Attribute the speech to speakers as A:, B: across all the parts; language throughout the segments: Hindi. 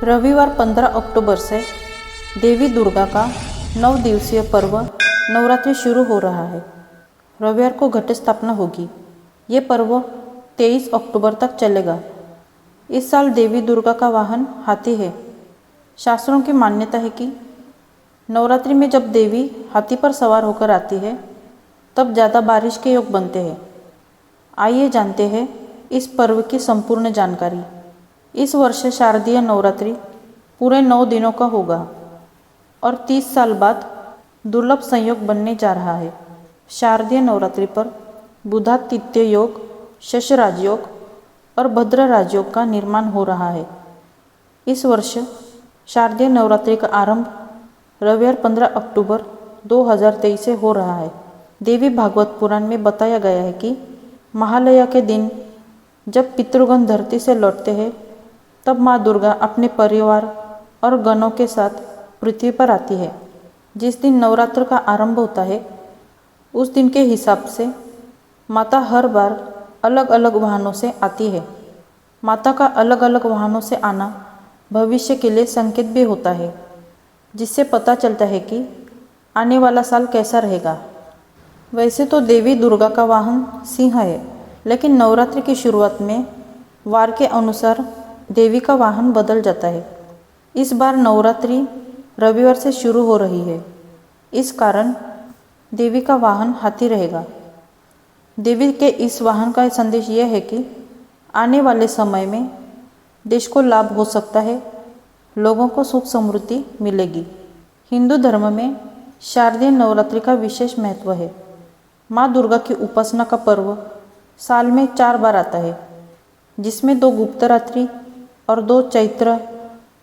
A: रविवार 15 अक्टूबर से देवी दुर्गा का 9 दिवसीय पर्व नवरात्रि शुरू हो रहा है। रविवार को घट स्थापना होगी। ये पर्व 23 अक्टूबर तक चलेगा। इस साल देवी दुर्गा का वाहन हाथी है। शास्त्रों की मान्यता है कि नवरात्रि में जब देवी हाथी पर सवार होकर आती है तब ज़्यादा बारिश के योग बनते हैं। आइए जानते हैं इस पर्व की संपूर्ण जानकारी। इस वर्ष शारदीय नवरात्रि पूरे 9 दिनों का होगा और 30 साल बाद दुर्लभ संयोग बनने जा रहा है। शारदीय नवरात्रि पर बुधादित्य योग, शश राजयोग और भद्र राजयोग का निर्माण हो रहा है। इस वर्ष शारदीय नवरात्रि का आरंभ रविवार 15 अक्टूबर 2023 से हो रहा है। देवी भागवत पुराण में बताया गया है कि महालया के दिन जब पितृगण धरती से लौटते हैं तब माँ दुर्गा अपने परिवार और गणों के साथ पृथ्वी पर आती है। जिस दिन नवरात्र का आरंभ होता है उस दिन के हिसाब से माता हर बार अलग अलग वाहनों से आती है। माता का अलग अलग वाहनों से आना भविष्य के लिए संकेत भी होता है, जिससे पता चलता है कि आने वाला साल कैसा रहेगा। वैसे तो देवी दुर्गा का वाहन सिंह है, लेकिन नवरात्रि की शुरुआत में वार के अनुसार देवी का वाहन बदल जाता है। इस बार नवरात्रि रविवार से शुरू हो रही है, इस कारण देवी का वाहन हाथी रहेगा। देवी के इस वाहन का संदेश यह है कि आने वाले समय में देश को लाभ हो सकता है, लोगों को सुख समृद्धि मिलेगी। हिंदू धर्म में शारदीय नवरात्रि का विशेष महत्व है। माँ दुर्गा की उपासना का पर्व साल में 4 बार आता है, जिसमें 2 गुप्तरात्रि और 2 चैत्र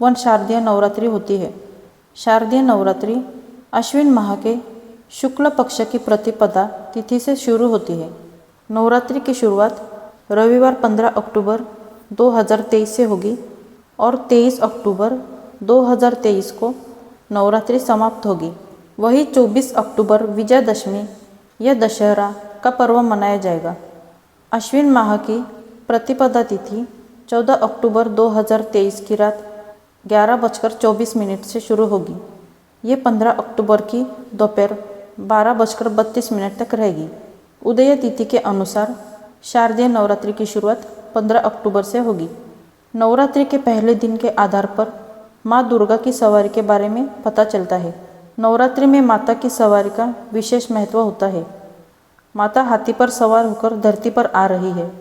A: व शारदीय नवरात्रि होती है। शारदीय नवरात्रि अश्विन माह के शुक्ल पक्ष की प्रतिपदा तिथि से शुरू होती है। नवरात्रि की शुरुआत रविवार 15 अक्टूबर 2023 से होगी और 23 अक्टूबर 2023 को नवरात्रि समाप्त होगी। वही 24 अक्टूबर विजयादशमी या दशहरा का पर्व मनाया जाएगा। अश्विन माह की प्रतिपदा तिथि 14 अक्टूबर 2023 की रात 11:24 से शुरू होगी। ये 15 अक्टूबर की दोपहर 12:32 तक रहेगी। उदय तिथि के अनुसार शारदीय नवरात्रि की शुरुआत 15 अक्टूबर से होगी। नवरात्रि के पहले दिन के आधार पर माँ दुर्गा की सवारी के बारे में पता चलता है। नवरात्रि में माता की सवारी का विशेष महत्व होता है। माता हाथी पर सवार होकर धरती पर आ रही है।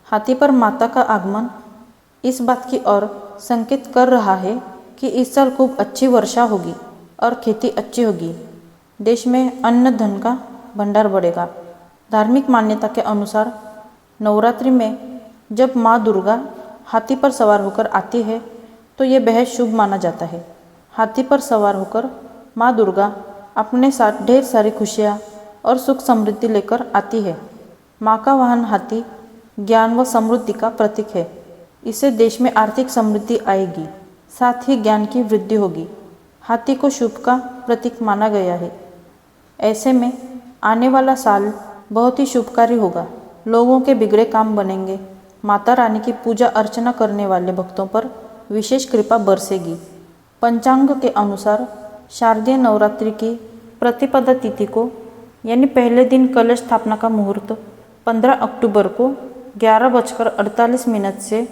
A: हाथी पर माता का आगमन इस बात की ओर संकेत कर रहा है कि इस साल खूब अच्छी वर्षा होगी और खेती अच्छी होगी। देश में अन्न धन का भंडार बढ़ेगा। धार्मिक मान्यता के अनुसार नवरात्रि में जब माँ दुर्गा हाथी पर सवार होकर आती है तो ये बेहद शुभ माना जाता है। हाथी पर सवार होकर माँ दुर्गा अपने साथ ढेर सारी खुशियाँ और सुख समृद्धि लेकर आती है। माँ का वाहन हाथी ज्ञान व समृद्धि का प्रतीक है। इससे देश में आर्थिक समृद्धि आएगी, साथ ही ज्ञान की वृद्धि होगी। हाथी को शुभ का प्रतीक माना गया है। ऐसे में आने वाला साल बहुत ही शुभकारी होगा। लोगों के बिगड़े काम बनेंगे। माता रानी की पूजा अर्चना करने वाले भक्तों पर विशेष कृपा बरसेगी। पंचांग के अनुसार शारदीय नवरात्रि की प्रतिपदा तिथि को यानी पहले दिन कलश स्थापना का मुहूर्त 15 अक्टूबर को 11:48 से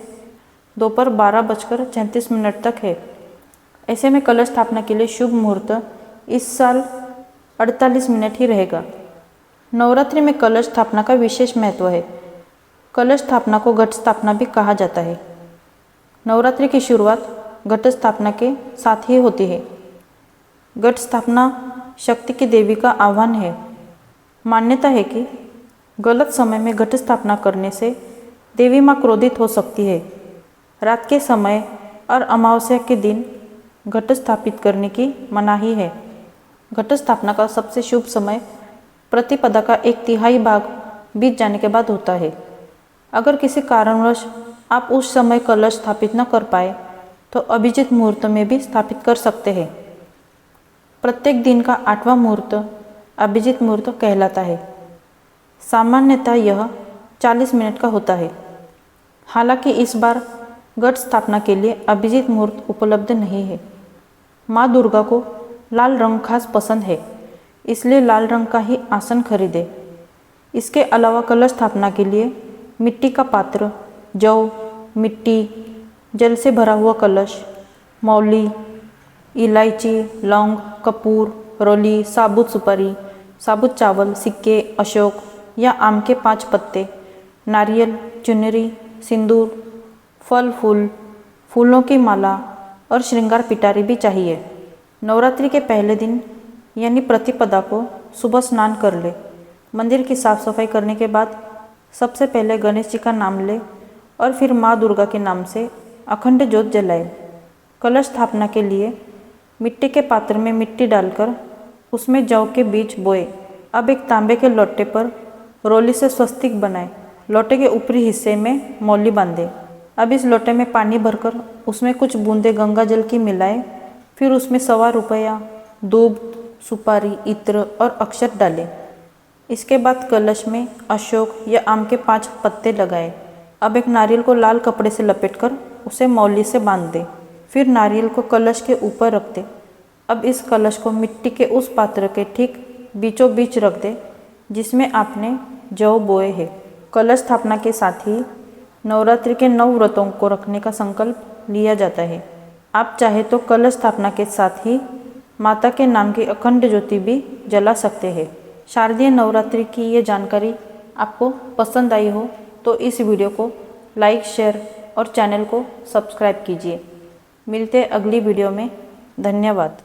A: दोपहर 12:34 तक है। ऐसे में कलश स्थापना के लिए शुभ मुहूर्त इस साल 48 मिनट ही रहेगा। नवरात्रि में कलश स्थापना का विशेष महत्व है। कलश स्थापना को घट स्थापना भी कहा जाता है। नवरात्रि की शुरुआत घट स्थापना के साथ ही होती है। घट स्थापना शक्ति की देवी का आह्वान है। मान्यता है कि गलत समय में घट स्थापना करने से देवी माँ क्रोधित हो सकती है। रात के समय और अमावस्या के दिन घट स्थापित करने की मनाही है। घट स्थापना का सबसे शुभ समय प्रतिपदा का 1/3 भाग बीत जाने के बाद होता है। अगर किसी कारणवश आप उस समय कलश स्थापित न कर पाए तो अभिजित मुहूर्त में भी स्थापित कर सकते हैं। प्रत्येक दिन का 8वां मुहूर्त अभिजित मुहूर्त कहलाता है। सामान्यतः यह 40 मिनट का होता है। हालांकि इस बार घट स्थापना के लिए अभिजीत मुहूर्त उपलब्ध नहीं है। माँ दुर्गा को लाल रंग खास पसंद है, इसलिए लाल रंग का ही आसन खरीदें। इसके अलावा कलश स्थापना के लिए मिट्टी का पात्र, जौ, मिट्टी, जल से भरा हुआ कलश, मौली, इलायची, लौंग, कपूर, रोली, साबुत सुपारी, साबुत चावल, सिक्के, अशोक या आम के 5 पत्ते, नारियल, चुनरी, सिंदूर, फल फूल, फूलों की माला और श्रृंगार पिटारी भी चाहिए। नवरात्रि के पहले दिन यानी प्रतिपदा को सुबह स्नान कर ले। मंदिर की साफ सफाई करने के बाद सबसे पहले गणेश जी का नाम ले और फिर माँ दुर्गा के नाम से अखंड ज्योत जलाए। कलश स्थापना के लिए मिट्टी के पात्र में मिट्टी डालकर उसमें जौ के बीज बोए। अब एक तांबे के लोटे पर रोली से स्वस्तिक बनाए। लोटे के ऊपरी हिस्से में मौली बांधे। अब इस लोटे में पानी भरकर उसमें कुछ बूंदे गंगा जल की मिलाए। फिर उसमें 1.25 रुपया, दूब, सुपारी, इत्र और अक्षत डालें। इसके बाद कलश में अशोक या आम के 5 पत्ते लगाए। अब एक नारियल को लाल कपड़े से लपेटकर उसे मौली से बांध दें। फिर नारियल को कलश के ऊपर रख दें। अब इस कलश को मिट्टी के उस पात्र के ठीक बीचों बीच रख दें जिसमें आपने जौ बोए हैं। कलश स्थापना के साथ ही नवरात्रि के 9 व्रतों को रखने का संकल्प लिया जाता है। आप चाहे तो कलश स्थापना के साथ ही माता के नाम की अखंड ज्योति भी जला सकते हैं। शारदीय नवरात्रि की ये जानकारी आपको पसंद आई हो तो इस वीडियो को लाइक, शेयर और चैनल को सब्सक्राइब कीजिए। मिलते हैं अगली वीडियो में। धन्यवाद।